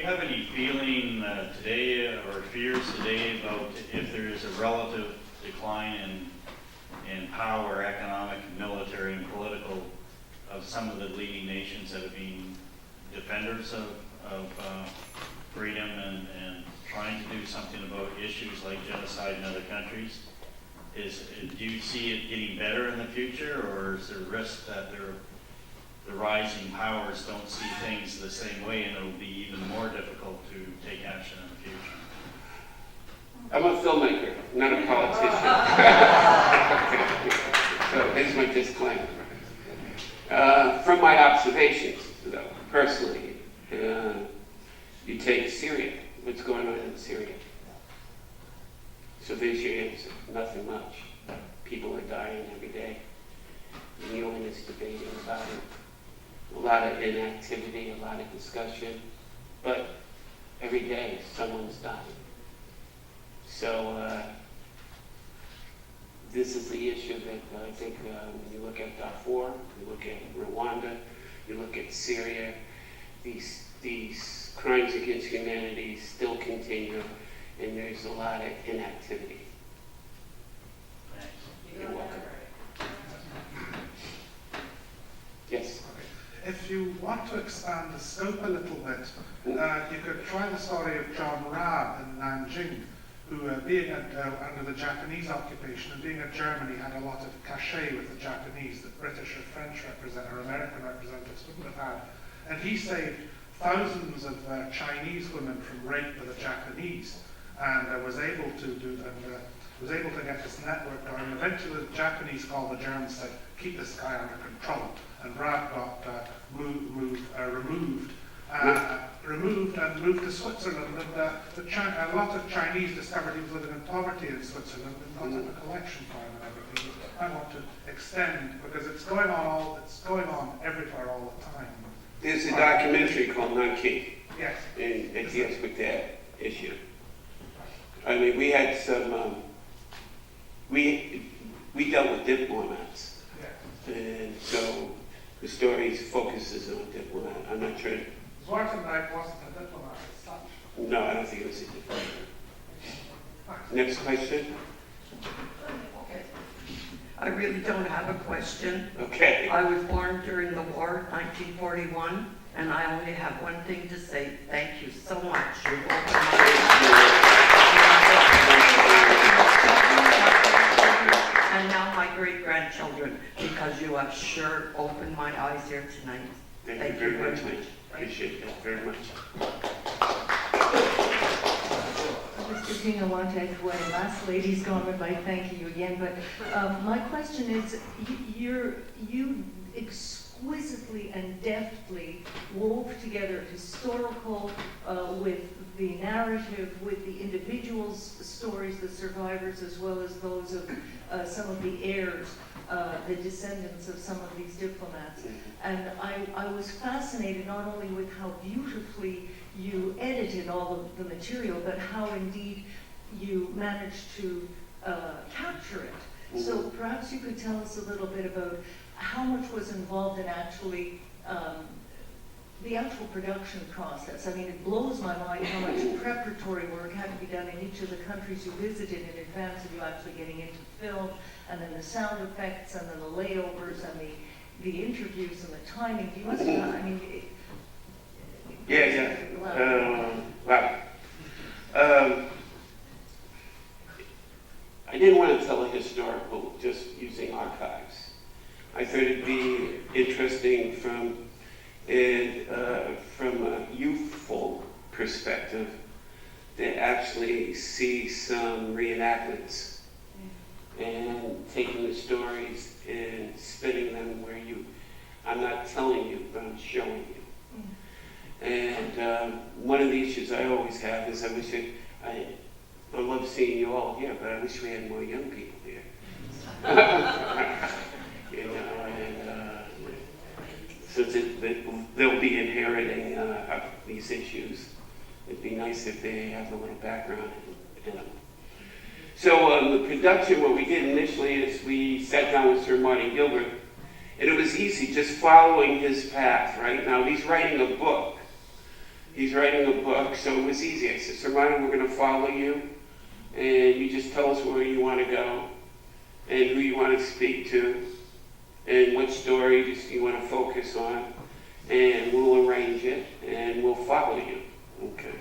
you have any feeling today or fears today about if there is a relative decline in power, economic, military, and political of some of the leading nations that have been defenders of freedom and trying to do something about issues like genocide in other countries? Do you see it getting better in the future, or is there a risk that the rising powers don't see things the same way and it'll be even more difficult to take action in the future? I'm a filmmaker, not a politician. So here's my disclaimer. From my observations, though, personally, you take Syria. What's going on in Syria? So there's your answer. Nothing much. People are dying every day. The UN is debating about it. A lot of inactivity, a lot of discussion. But every day someone's dying. So this is the issue that I think when you look at Darfur, you look at Rwanda, you look at Syria, these crimes against humanity still continue, and there's a lot of inactivity. Thanks. You're welcome. Yes? If you want to expand the scope a little bit, you could try the story of John Raab in Nanjing, who being under the Japanese occupation and being at Germany had a lot of cachet with the Japanese that British or French or American representatives wouldn't have had. And he saved thousands of Chinese women from rape by the Japanese, and was able to get this network going. Eventually the Japanese called the Germans, said, keep this guy under control, and Raab got removed and moved to Switzerland, and a lot of Chinese discovered he was living in poverty in Switzerland and got up a collection for him and everything. I want to extend, because it's going on everywhere all the time. There's a documentary called Nanking. Yes. And it deals with that issue. I mean, we had some, we dealt with diplomats. Yes. And so the story focuses on a diplomat. I'm not sure. Zwartenberg wasn't a diplomat as such. No, I don't think it was a diplomat. Next question? I really don't have a question. Okay. I was born during the war, 1941, and I only have one thing to say. Thank you so much. You've opened my eyes. And now my great-grandchildren, because you have sure opened my eyes here tonight. Thank you very much. Appreciate that very much. Mr. King, I want to echo what the last lady's gone by thanking you again, but my question is, you exquisitely and deftly wove together historical with the narrative, with the individuals' stories, the survivors, as well as those of some of the heirs, the descendants of some of these diplomats. And I was fascinated not only with how beautifully you edited all of the material, but how indeed you managed to capture it. So perhaps you could tell us a little bit about how much was involved in actually the actual production process. I mean, it blows my mind how much preparatory work had to be done in each of the countries you visited in advance of you actually getting into film, and then the sound effects, and then the layovers, and the interviews, and the timing. You must have, I mean, Wow. I didn't want to tell a historical just using archives. I thought it'd be interesting from a youthful perspective to actually see some reenactments and taking the stories and spinning them where I'm not telling you, but I'm showing you. And one of the issues I always have is I love seeing you all here, but I wish we had more young people here. You know, and since they'll be inheriting these issues, it'd be nice if they have a little background in them. So the production, what we did initially is we sat down with Sir Martin Gilbert, and it was easy, just following his path, right? Now, he's writing a book. He's he's writing a book, so it was easy. I said, so Ryan, we're going to follow you, and you just tell us where you want to go, and who you want to speak to, and what story you want to focus on, and we'll arrange it, and we'll follow you. Okay.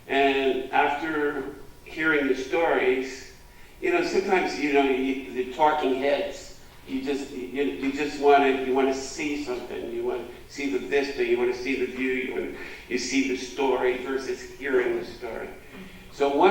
And after hearing the stories, sometimes, the talking heads, you just want to see something. You want to see the vista, you want to see the view, you see the story versus hearing the story. So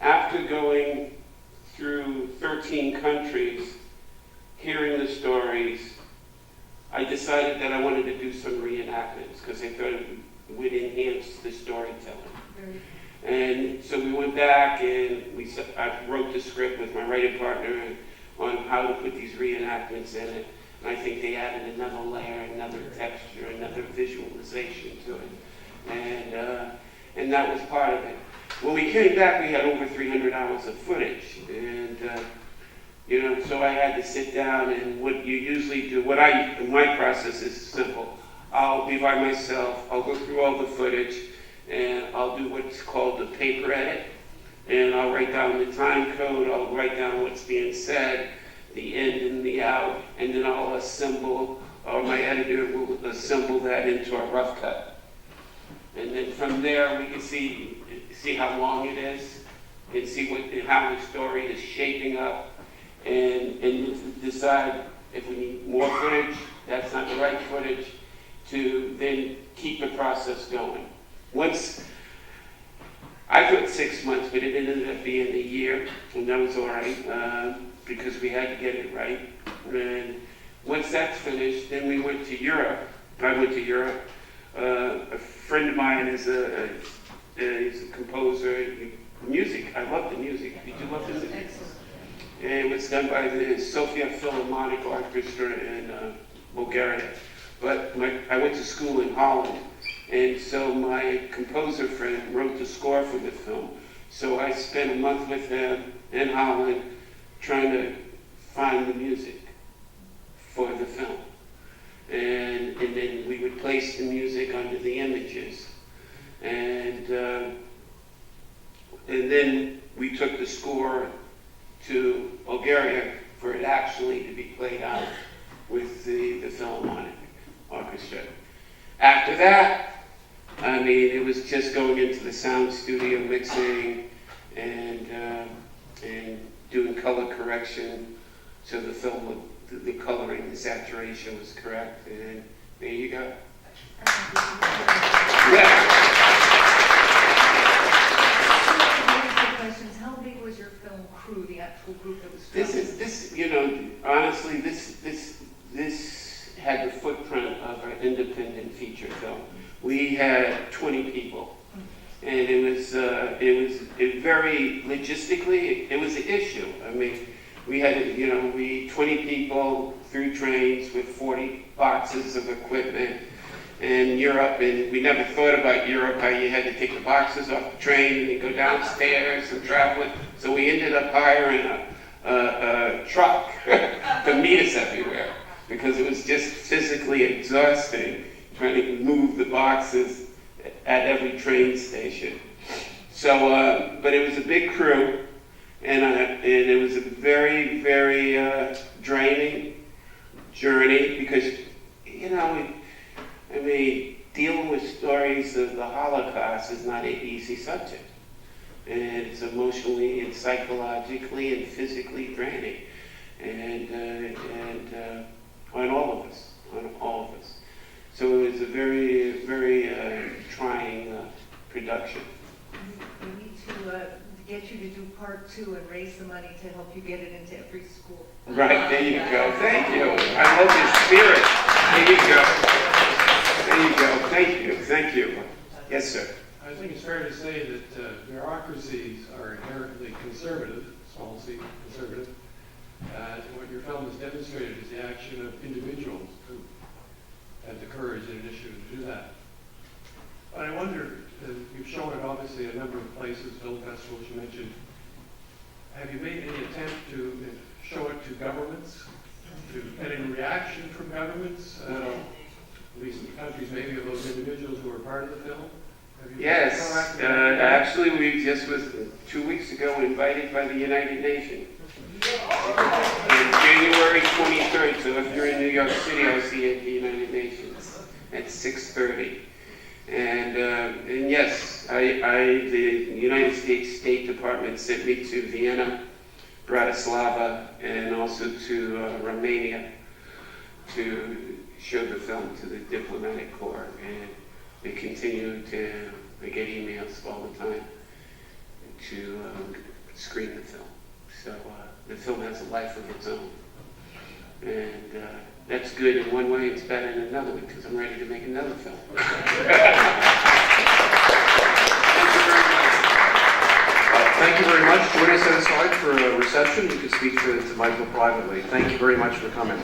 after going through 13 countries, hearing the stories, I decided that I wanted to do some reenactments because I thought it would enhance the storytelling. And so we went back and I wrote the script with my writing partner on how to put these reenactments in it. And I think they added another layer, another texture, another visualization to it. And that was part of it. When we came back, we had over 300 hours of footage. And, so I had to sit down, and what you usually do, my process is simple. I'll be by myself, I'll go through all the footage, and I'll do what's called the paper edit. And I'll write down the time code, I'll write down what's being said, the in and the out, and then I'll assemble, or my editor will assemble that into a rough cut. And then from there, we can see how long it is, and see how the story is shaping up, and decide if we need more footage, that's not the right footage, to then keep the process going. I thought 6 months, but it ended up being a year, and that was all right, because we had to get it right. And once that's finished, then we went to Europe. I went to Europe. A friend of mine is a composer. Music, I love the music. Did you love the music? Excellent. And it was done by the Sofia Philharmonic Orchestra in Bulgaria. But I went to school in Holland. And so my composer friend wrote the score for the film. So I spent a month with him in Holland trying to find the music for the film. And then we would place the music under the images. And then we took the score to Bulgaria for it actually to be played out with the Philharmonic Orchestra. After that, it was just going into the sound studio, mixing, and doing color correction, so the film, the coloring, the saturation was correct, and there you go. Yeah. Questions. How big was your film crew, the actual group that was filming? Honestly, this had the footprint of an independent feature film. We had 20 people, and it was very logistically, it was an issue. We had 20 people through trains with 40 boxes of equipment in Europe, and we never thought about Europe, how you had to take the boxes off the train and go downstairs and travel it. So we ended up hiring a truck to meet us everywhere, because it was just physically exhausting trying to move the boxes at every train station. So, but it was a big crew, and it was a very, very draining journey, because, dealing with stories of the Holocaust is not an easy subject. And it's emotionally and psychologically and physically draining. And on all of us. So it was a very, very trying production. We need to get you to do part 2 and raise the money to help you get it into every school. Right, there you go. Thank you. I love your spirit. There you go. There you go. Thank you. Yes, sir. I think it's fair to say that bureaucracies are inherently conservative, small c conservative. What your film has demonstrated is the action of individuals who had the courage and initiative to do that. But I wonder, you've shown it obviously a number of places, film festivals you mentioned. Have you made any attempt to show it to governments? To get any reaction from governments? at least countries maybe of those individuals who were part of the film? Have you- Yes, actually, we just was 2 weeks ago invited by the United Nations. On January 23rd, so if you're in New York City, I'll see you at the United Nations at 6:30. And yes, the United States State Department sent me to Vienna, Bratislava, and also to Romania to show the film to the diplomatic corps. And they continue to, I get emails all the time to screen the film. So the film has a life of its own. And that's good in one way, it's bad in another way, because I'm ready to make another film. Thank you very much. Join us outside for a reception. You can speak to Michael privately. Thank you very much for coming.